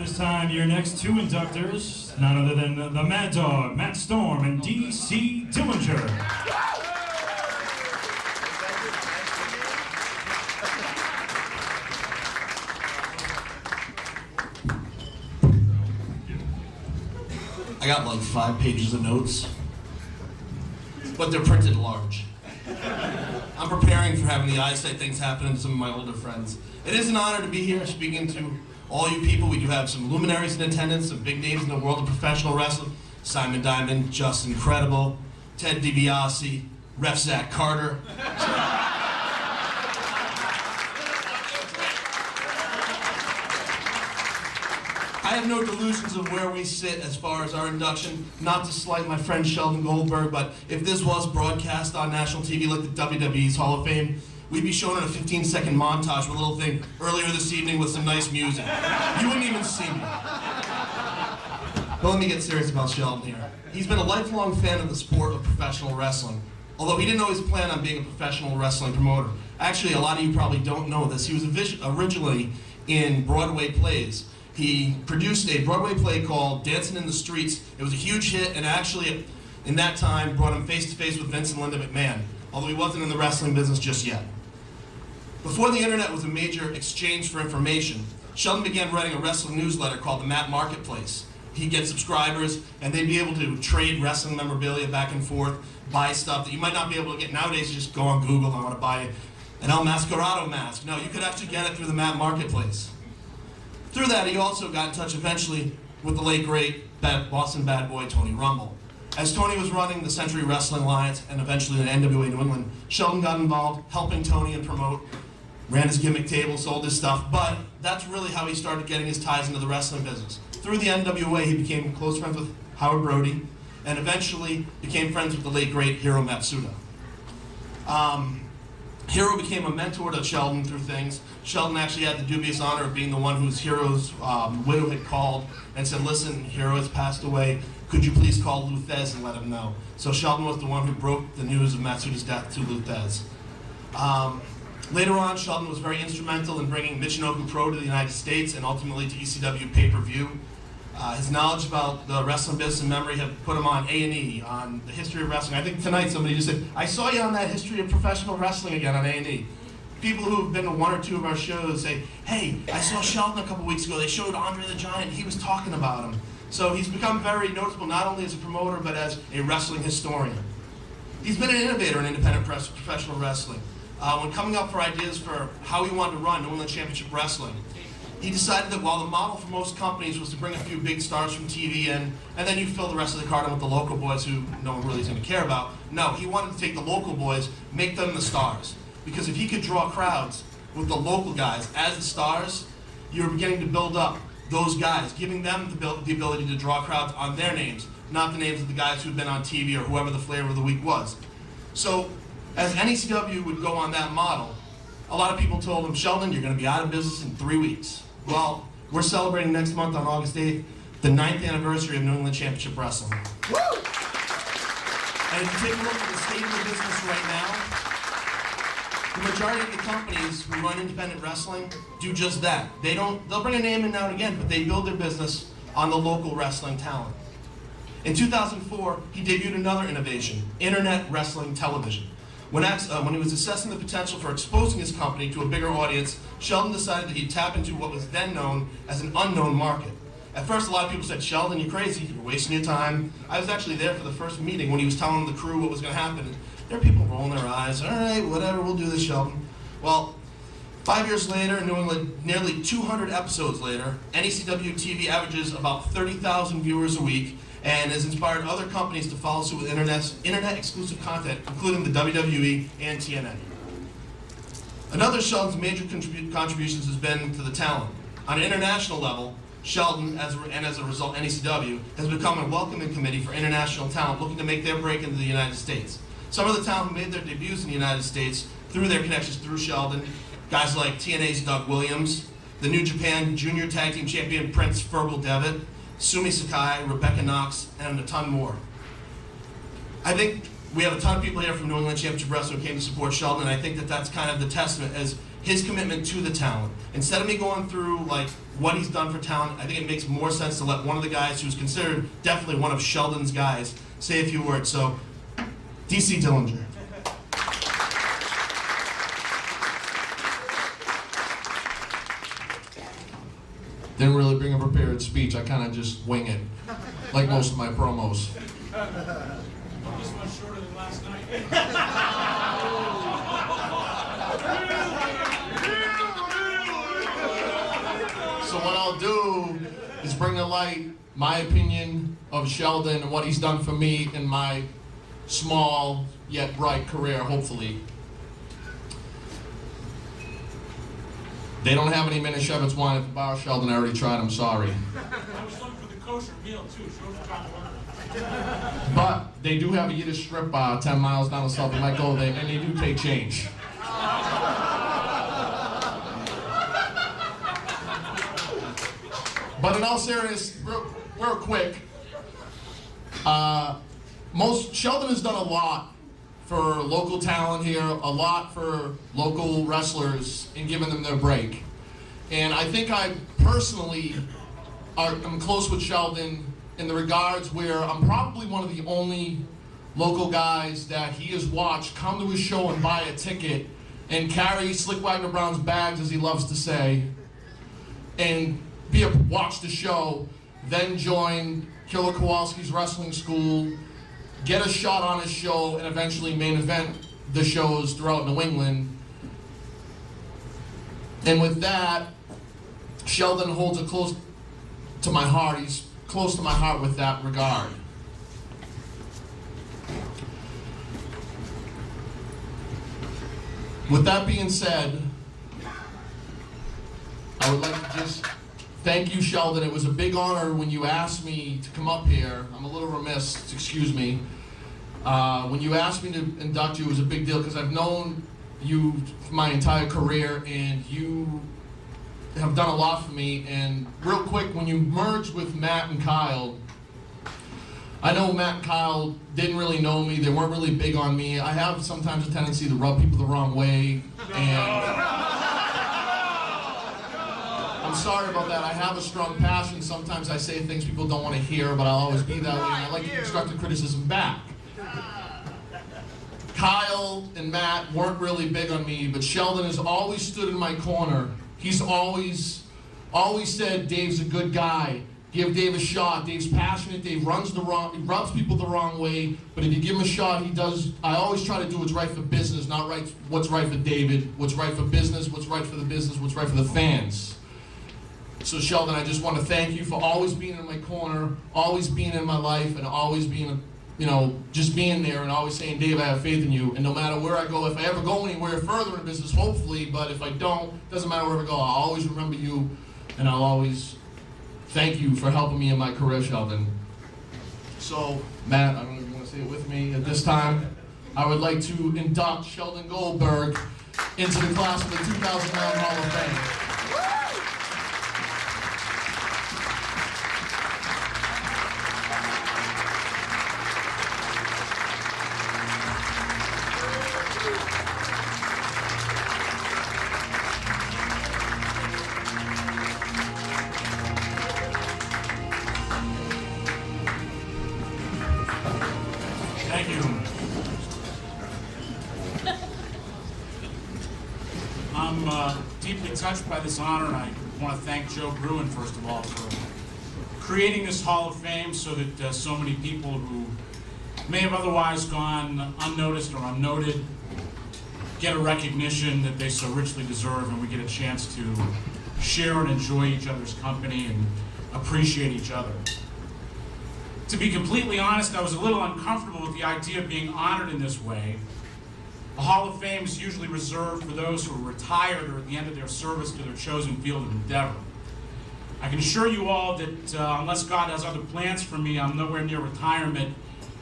this time, your next two inductors, none other than the Mad Dog, Matt Storm, and DC Dillinger. I got like 5 pages of notes, but they're printed large. I'm preparing for having the eyesight things happen to some of my older friends. It is an honor to be here speaking to all you people. We do have some luminaries in attendance, some big names in the world of professional wrestling. Simon Diamond, Justin Credible, Ted DiBiase, Ref Zach Carter. I have no delusions of where we sit as far as our induction, not to slight my friend Sheldon Goldberg, but if this was broadcast on national TV like the WWE's Hall of Fame, we'd be shown in a 15-second montage with a little thing earlier this evening with some nice music. You wouldn't even see me. But let me get serious about Sheldon here. He's been a lifelong fan of the sport of professional wrestling, although he didn't always plan on being a professional wrestling promoter. Actually, a lot of you probably don't know this. He was originally in Broadway plays. He produced a Broadway play called Dancing in the Streets. It was a huge hit, and actually, in that time, brought him face-to-face with Vince and Linda McMahon, although he wasn't in the wrestling business just yet. Before the internet was a major exchange for information, Sheldon began writing a wrestling newsletter called the Map Marketplace. He'd get subscribers, and they'd be able to trade wrestling memorabilia back and forth, buy stuff that you might not be able to get nowadays. You just go on Google, I want to buy an El Mascarado mask. No, you could actually get it through the Map Marketplace. Through that, he also got in touch eventually with the late, great Boston bad boy, Tony Rumble. As Tony was running the Century Wrestling Alliance and eventually the NWA New England, Sheldon got involved, helping Tony and promote, ran his gimmick table, sold his stuff, but that's really how he started getting his ties into the wrestling business. Through the NWA, he became close friends with Howard Brody, and eventually became friends with the late, great Hiro Matsuda. Hiro became a mentor to Sheldon through things. Sheldon actually had the dubious honor of being the one whose Hiro's widow had called and said, listen, Hiro has passed away. Could you please call Luthez and let him know? So Sheldon was the one who broke the news of Matsuda's death to Luthez. Later on, Sheldon was very instrumental in bringing Michinoku Pro to the United States and ultimately to ECW pay-per-view. His knowledge about the wrestling business and memory have put him on A&E, on the history of wrestling. I think tonight somebody just said, I saw you on that history of professional wrestling again on A&E. People who have been to 1 or 2 of our shows say, hey, I saw Sheldon a couple weeks ago. They showed Andre the Giant, and he was talking about him. So he's become very noticeable, not only as a promoter, but as a wrestling historian. He's been an innovator in independent professional wrestling. When coming up for ideas for how he wanted to run New England Championship Wrestling, he decided that while the model for most companies was to bring a few big stars from TV in, and then you fill the rest of the card in with the local boys who no one really is going to care about, no, he wanted to take the local boys, make them the stars. Because if he could draw crowds with the local guys as the stars, you're beginning to build up those guys, giving them the ability to draw crowds on their names, not the names of the guys who've been on TV or whoever the flavor of the week was. So, as NECW would go on that model, a lot of people told him, Sheldon, you're going to be out of business in 3 weeks. Well, we're celebrating next month on August 8th, the 9th anniversary of New England Championship Wrestling. Woo! And if you take a look at the state of the business right now, the majority of the companies who run independent wrestling do just that. They'll bring a name in now and again, but they build their business on the local wrestling talent. In 2004, he debuted another innovation, internet wrestling television. When he was assessing the potential for exposing his company to a bigger audience, Sheldon decided that he'd tap into what was then known as an unknown market. At first, a lot of people said, Sheldon, you're crazy, you're wasting your time. I was actually there for the first meeting when he was telling the crew what was going to happen. There are people rolling their eyes, all right, whatever, we'll do this, Sheldon. Well, 5 years later, in New England, nearly 200 episodes later, NECW TV averages about 30,000 viewers a week, and has inspired other companies to follow suit with internet-exclusive content, including the WWE and TNA. Another of Sheldon's major contributions has been to the talent. On an international level, Sheldon, and as a result NECW, has become a welcoming committee for international talent looking to make their break into the United States. Some of the talent who made their debuts in the United States through their connections through Sheldon, guys like TNA's Doug Williams, the New Japan Junior Tag Team Champion Prince Fergal Devitt, Sumi Sakai, Rebecca Knox, and a ton more. I think we have a ton of people here from New England Championship Wrestling who came to support Sheldon, and I think that that's kind of the testament as his commitment to the talent. Instead of me going through like what he's done for talent, I think it makes more sense to let one of the guys who's considered definitely one of Sheldon's guys say a few words. So, DC Dillinger. Didn't really bring a prepared speech. I kind of just wing it, like most of my promos. This one's shorter than last night. So what I'll do is bring to light my opinion of Sheldon and what he's done for me in my small yet bright career, hopefully. They don't have any Minishevitz wine at the bar, Sheldon. I already tried, I'm sorry. I was looking for the kosher meal too. But they do have a Yiddish strip bar 10 miles down the south. I might go there, and they do take change. But in all seriousness, real quick, Sheldon has done a lot for local talent here, a lot for local wrestlers in giving them their break. And I think I personally am close with Sheldon in the regards where I'm probably one of the only local guys that he has watched come to his show and buy a ticket and carry Slick Wagner Brown's bags, as he loves to say, and watch the show, then join Killer Kowalski's wrestling school, get a shot on his show, and eventually main event the shows throughout New England. And with that, Sheldon holds it close to my heart. He's close to my heart with that regard. With that being said, I would like to just thank you, Sheldon. It was a big honor when you asked me to come up here. I'm a little remiss, excuse me. When you asked me to induct you, it was a big deal because I've known you my entire career and you have done a lot for me. And real quick, when you merged with Matt and Kyle, I know Matt and Kyle didn't really know me. They weren't really big on me. I have sometimes a tendency to rub people the wrong way, and I'm sorry about that. I have a strong passion. Sometimes I say things people don't want to hear, but I'll always be that way, and I like constructive criticism back. Kyle and Matt weren't really big on me, but Sheldon has always stood in my corner. He's always said, Dave's a good guy. Give Dave a shot. Dave's passionate. Dave rubs people the wrong way, but if you give him a shot, he does. I always try to do what's right for business, not what's right for David, what's right for business, what's right for the business, what's right for the fans. So Sheldon, I just want to thank you for always being in my corner, always being in my life, and always being, just being there and always saying, Dave, I have faith in you. And no matter where I go, if I ever go anywhere further in business, hopefully, but if I don't, doesn't matter where I go, I'll always remember you, and I'll always thank you for helping me in my career, Sheldon. So, Matt, I don't know if you want to say it with me at this time. I would like to induct Sheldon Goldberg into the class of the 2009 Hall of Fame. Thank you. I'm deeply touched by this honor, and I want to thank Joe Bruin, first of all, for creating this Hall of Fame so that so many people who may have otherwise gone unnoticed or unnoted get a recognition that they so richly deserve, and we get a chance to share and enjoy each other's company and appreciate each other. To be completely honest, I was a little uncomfortable with the idea of being honored in this way. A Hall of Fame is usually reserved for those who are retired or at the end of their service to their chosen field of endeavor. I can assure you all that unless God has other plans for me, I'm nowhere near retirement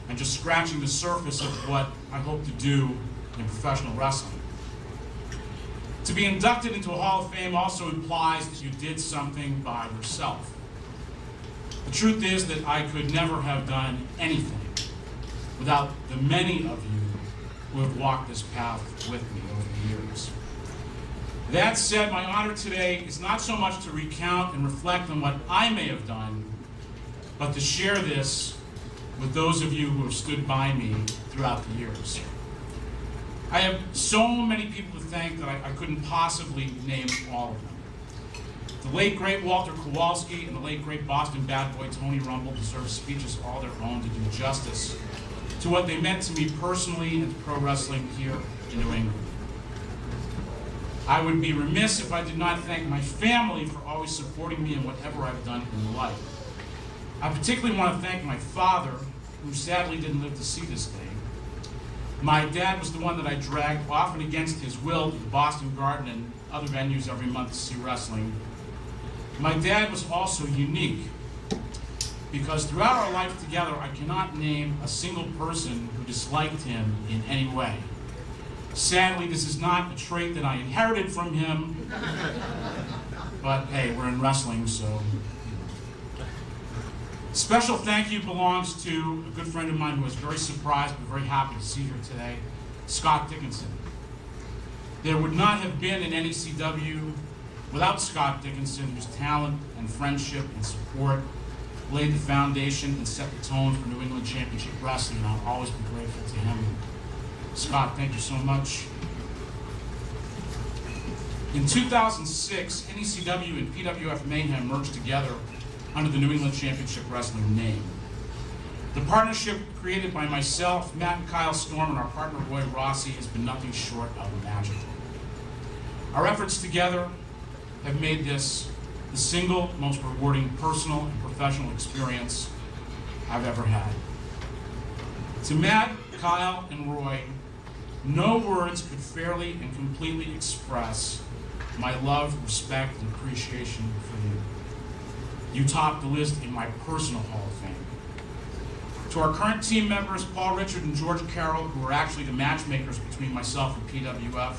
and just scratching the surface of what I hope to do in professional wrestling. To be inducted into a Hall of Fame also implies that you did something by yourself. The truth is that I could never have done anything without the many of you who have walked this path with me over the years. That said, my honor today is not so much to recount and reflect on what I may have done, but to share this with those of you who have stood by me throughout the years. I have so many people to thank that I couldn't possibly name all of them. The late, great Walter Kowalski and the late, great Boston bad boy Tony Rumble deserve speeches all their own to do justice to what they meant to me personally and to pro wrestling here in New England. I would be remiss if I did not thank my family for always supporting me in whatever I've done in life. I particularly want to thank my father, who sadly didn't live to see this day. My dad was the one that I dragged, often against his will, to the Boston Garden and other venues every month to see wrestling. My dad was also unique, because throughout our life together, I cannot name a single person who disliked him in any way. Sadly, this is not a trait that I inherited from him, but hey, we're in wrestling, so. Special thank you belongs to a good friend of mine who was very surprised but very happy to see here today, Scott Dickinson. There would not have been an NECW without Scott Dickinson, whose talent and friendship and support laid the foundation and set the tone for New England Championship Wrestling, and I'll always be grateful to him. Scott, thank you so much. In 2006, NECW and PWF Mayhem merged together under the New England Championship Wrestling name. The partnership created by myself, Matt and Kyle Storm, and our partner Roy Rossi has been nothing short of magical. Our efforts together have made this the single most rewarding personal and professional experience I've ever had. To Matt, Kyle, and Roy, no words could fairly and completely express my love, respect, and appreciation for you. You top the list in my personal Hall of Fame. To our current team members, Paul Richard and George Carroll, who are actually the matchmakers between myself and PWF,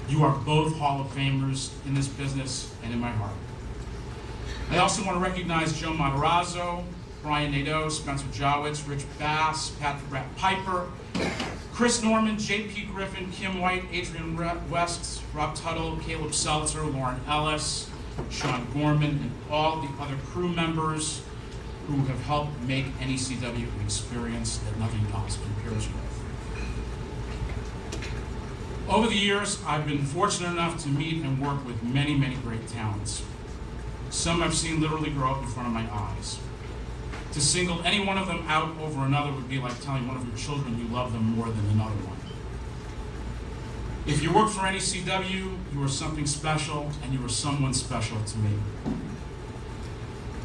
you are both Hall of Famers in this business and in my heart. I also want to recognize Joe Matarazzo, Brian Nadeau, Spencer Jowitz, Rich Bass, Patrick Rat Piper, Chris Norman, J.P. Griffin, Kim White, Adrian West, Rob Tuttle, Caleb Seltzer, Lauren Ellis, Sean Gorman, and all the other crew members who have helped make NECW an experience that nothing else compares with. Over the years, I've been fortunate enough to meet and work with many, many great talents. Some I've seen literally grow up in front of my eyes. To single any one of them out over another would be like telling one of your children you love them more than another one. If you work for NECW, you are something special, and you are someone special to me.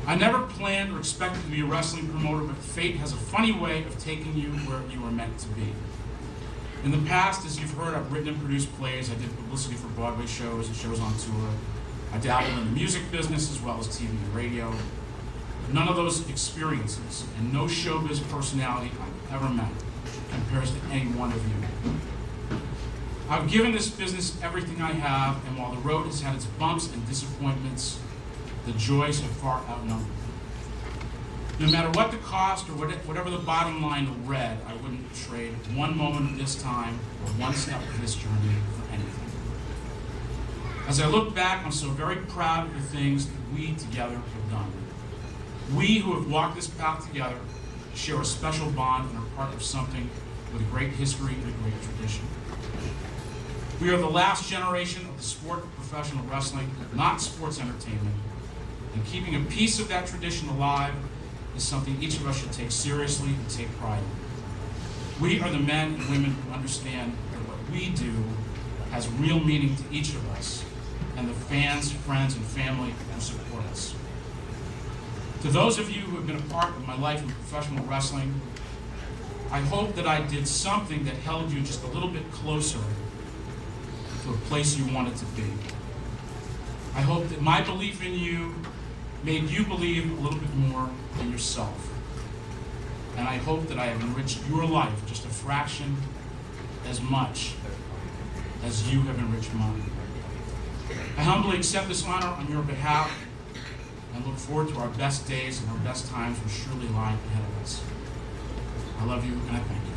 I never planned or expected to be a wrestling promoter, but fate has a funny way of taking you where you are meant to be. In the past, as you've heard, I've written and produced plays. I did publicity for Broadway shows and shows on tour. I dabbled in the music business as well as TV and radio. None of those experiences and no showbiz personality I've ever met compares to any one of you. I've given this business everything I have, and while the road has had its bumps and disappointments, the joys have far outnumbered. No matter what the cost or whatever the bottom line read, I wouldn't trade one moment of this time or one step of this journey for anything. As I look back, I'm so very proud of the things that we together have done. We who have walked this path together share a special bond and are part of something with a great history and a great tradition. We are the last generation of the sport of professional wrestling, not sports entertainment, and keeping a piece of that tradition alive is something each of us should take seriously and take pride in. We are the men and women who understand that what we do has real meaning to each of us and the fans, friends, and family who support us. To those of you who have been a part of my life in professional wrestling, I hope that I did something that held you just a little bit closer to a place you wanted to be. I hope that my belief in you made you believe a little bit more in yourself. And I hope that I have enriched your life just a fraction as much as you have enriched mine. I humbly accept this honor on your behalf and look forward to our best days and our best times which surely lie ahead of us. I love you and I thank you.